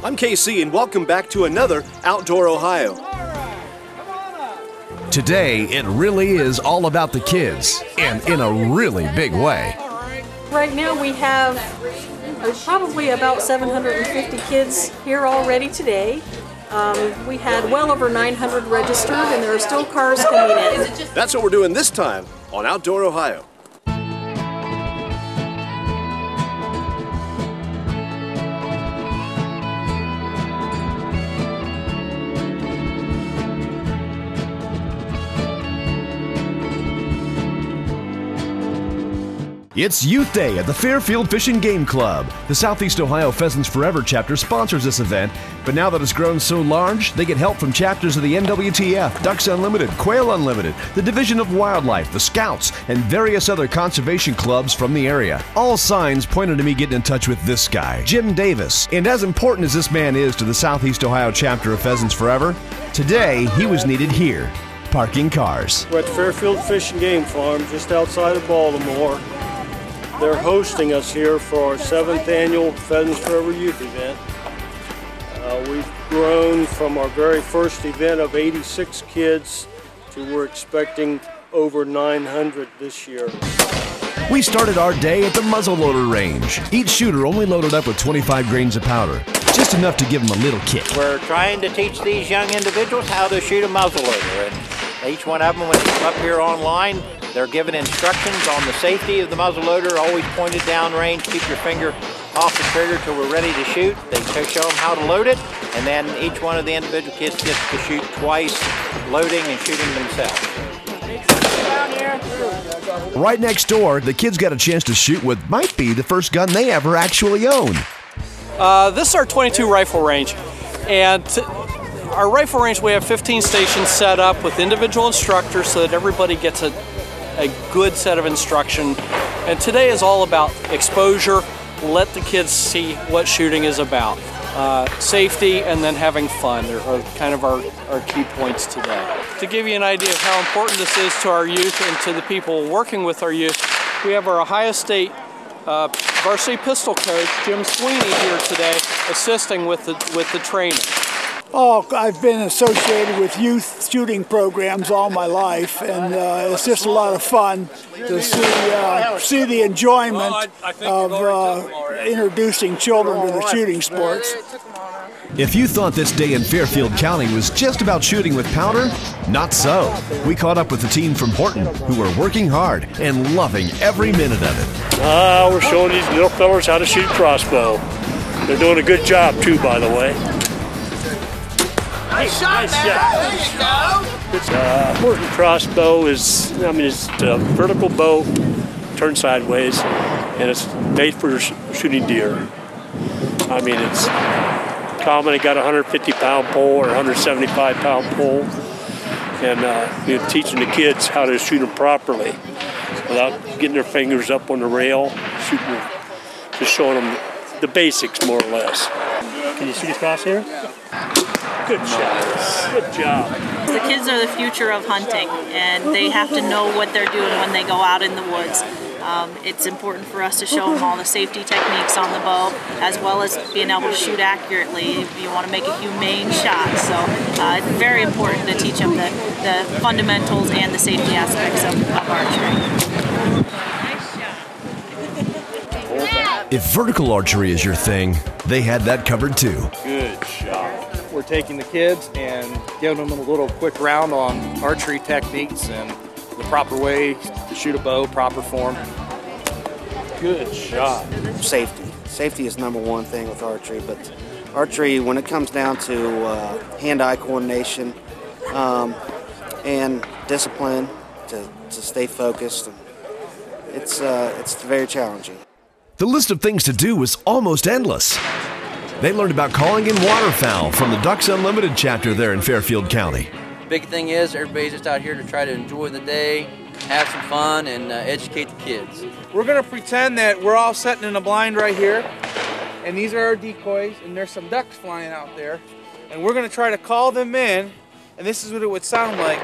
I'm KC, and welcome back to another Outdoor Ohio. Today, it really is all about the kids, and in a really big way. Right now we have probably about 750 kids here already today. We had well over 900 registered, and there are still cars coming in. That's what we're doing this time on Outdoor Ohio. It's Youth Day at the Fairfield Fish and Game Club. The Southeast Ohio Pheasants Forever chapter sponsors this event, but now that it's grown so large, they get help from chapters of the NWTF, Ducks Unlimited, Quail Unlimited, the Division of Wildlife, the Scouts, and various other conservation clubs from the area. All signs pointed to me getting in touch with this guy, Jim Davis. And as important as this man is to the Southeast Ohio chapter of Pheasants Forever, today he was needed here, parking cars. We're at the Fairfield Fish and Game Farm just outside of Baltimore. They're hosting us here for our 7th annual Pheasants Forever Youth event. We've grown from our very first event of 86 kids to we're expecting over 900 this year. We started our day at the muzzleloader range. Each shooter only loaded up with 25 grains of powder, just enough to give them a little kick. We're trying to teach these young individuals how to shoot a muzzleloader, and each one of them, when they come up here online, they're given instructions on the safety of the muzzleloader, always pointed down range, keep your finger off the trigger till we're ready to shoot. They show them how to load it, and then each one of the individual kids gets to shoot twice, loading and shooting themselves. Right next door, the kids got a chance to shoot what might be the first gun they ever actually own. This is our .22 rifle range, and our rifle range, we have 15 stations set up with individual instructors so that everybody gets a good set of instruction. And today is all about exposure. Let the kids see what shooting is about. Safety and then having fun are kind of our key points today. To give you an idea of how important this is to our youth and to the people working with our youth, we have our Ohio State varsity pistol coach, Jim Sweeney, here today assisting with the training. Oh, I've been associated with youth shooting programs all my life, and it's just a lot of fun to see the enjoyment of introducing children to the shooting sports. If you thought this day in Fairfield County was just about shooting with powder, not so. We caught up with the team from Horton, who are working hard and loving every minute of it. We're showing these little fellas how to shoot crossbow. They're doing a good job too, by the way. Nice shot. Horton crossbow is, it's a vertical bow, turned sideways, and it's made for shooting deer. It's common. It got a 150-pound pole or 175-pound pole, and we're teaching the kids how to shoot them properly without getting their fingers up on the rail, shooting, just showing them the basics more or less. Can you see across here? Good job. Good job. The kids are the future of hunting, and they have to know what they're doing when they go out in the woods. It's important for us to show them all the safety techniques on the bow, as well as being able to shoot accurately if you want to make a humane shot. So it's very important to teach them the fundamentals and the safety aspects of archery. If vertical archery is your thing, they had that covered too. Good shot. We're taking the kids and giving them a little quick round on archery techniques and the proper way to shoot a bow, proper form. Good shot. Safety. Safety is number one thing with archery, but archery, when it comes down to hand-eye coordination and discipline to stay focused, it's very challenging. The list of things to do was almost endless. They learned about calling in waterfowl from the Ducks Unlimited chapter there in Fairfield County. Big thing is everybody's just out here to try to enjoy the day, have some fun, and educate the kids. We're going to pretend that we're all sitting in a blind right here, and these are our decoys, and there's some ducks flying out there, and we're going to try to call them in, and this is what it would sound like.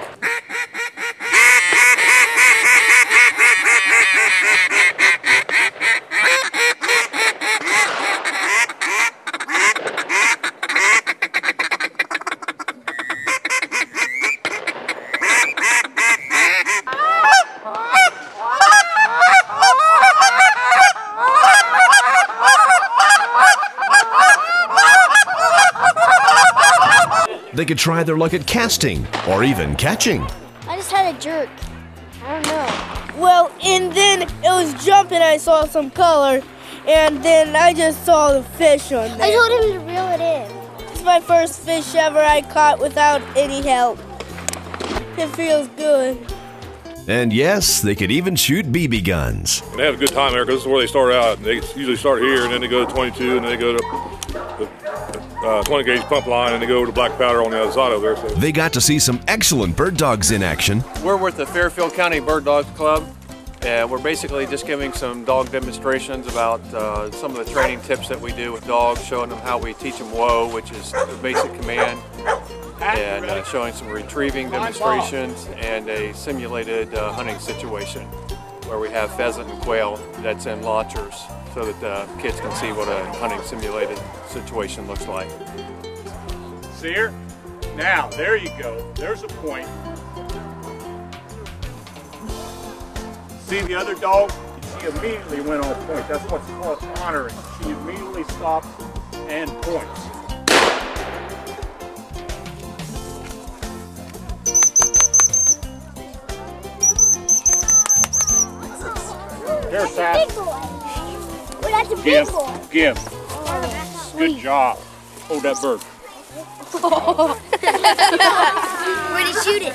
They could try their luck at casting or even catching. I just had a jerk. I don't know. Well, and then it was jumping, I saw some color, and then I just saw the fish on there. I told him to reel it in. It's my first fish ever I caught without any help. It feels good. And yes, they could even shoot BB guns. They have a good time there because this is where they start out. They usually start here, and then they go to 22, and then they go to the 20 gauge pump line, and they go to black powder on the other side over there. So. They got to see some excellent bird dogs in action. We're with the Fairfield County Bird Dogs Club, and we're basically just giving some dog demonstrations about some of the training tips that we do with dogs, showing them how we teach them whoa, which is the basic command, and showing some retrieving demonstrations and a simulated hunting situation where we have pheasant and quail that's in launchers so that kids can see what a hunting simulated situation looks like. See her? Now, there you go. There's a point. See the other dog? She immediately went on point. That's what's called honoring. She immediately stops and points. Here, Seth. Well, that's a big boy. Give. Good job. Hold that bird. Where'd he shoot it?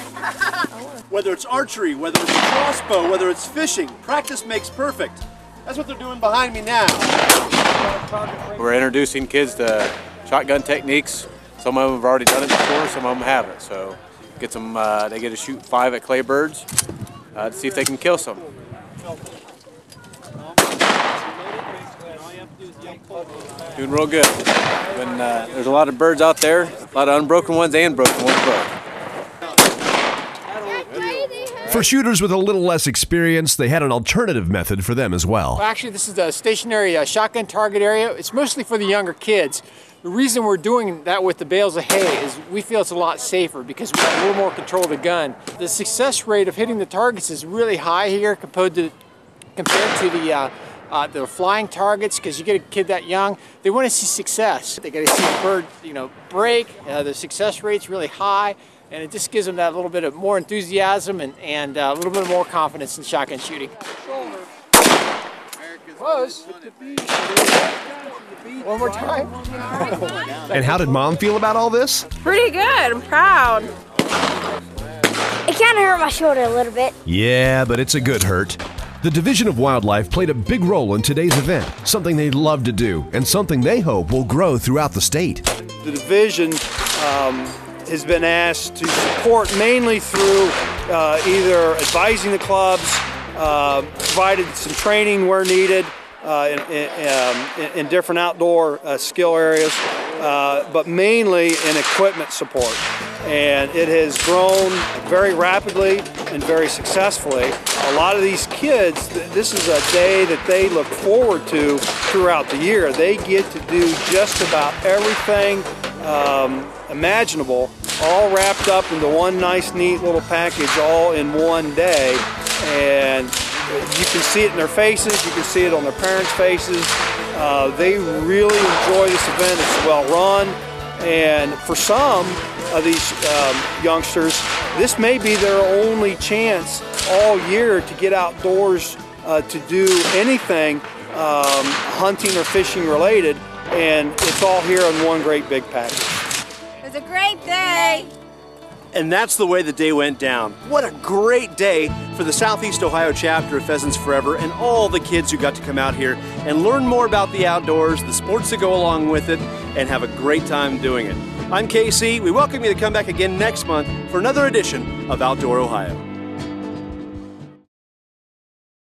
Whether it's archery, whether it's a crossbow, whether it's fishing, practice makes perfect. That's what they're doing behind me now. We're introducing kids to shotgun techniques. Some of them have already done it before, some of them haven't. So gets them, they get to shoot 5 at clay birds to see if they can kill some. Doing real good. When, there's a lot of birds out there, a lot of unbroken ones and broken ones both. For shooters with a little less experience, they had an alternative method for them as well. Actually, this is a stationary shotgun target area. It's mostly for the younger kids. The reason we're doing that with the bales of hay is we feel it's a lot safer because we have a little more control of the gun. The success rate of hitting the targets is really high here compared to the flying targets, because you get a kid that young, they want to see success. They got to see the bird, break. The success rate's really high, and it just gives them that little bit of more enthusiasm and a little bit more confidence in shotgun shooting. Close. One more time. And how did Mom feel about all this? Pretty good. I'm proud. It kind of hurt my shoulder a little bit. Yeah, but it's a good hurt. The Division of Wildlife played a big role in today's event, something they love to do, and something they hope will grow throughout the state. The Division has been asked to support mainly through either advising the clubs, provided some training where needed in different outdoor skill areas, but mainly in equipment support. And it has grown very rapidly and very successfully. A lot of these kids, this is a day that they look forward to throughout the year. They get to do just about everything imaginable, all wrapped up into one nice, neat little package, all in one day. And you can see it in their faces, you can see it on their parents' faces. They really enjoy this event. It's well run. And for some of these youngsters, this may be their only chance all year to get outdoors to do anything hunting or fishing related, and it's all here in one great big package. It was a great day. And that's the way the day went down. What a great day for the Southeast Ohio chapter of Pheasants Forever and all the kids who got to come out here and learn more about the outdoors, the sports that go along with it, and have a great time doing it. I'm KC. We welcome you to come back again next month for another edition of Outdoor Ohio.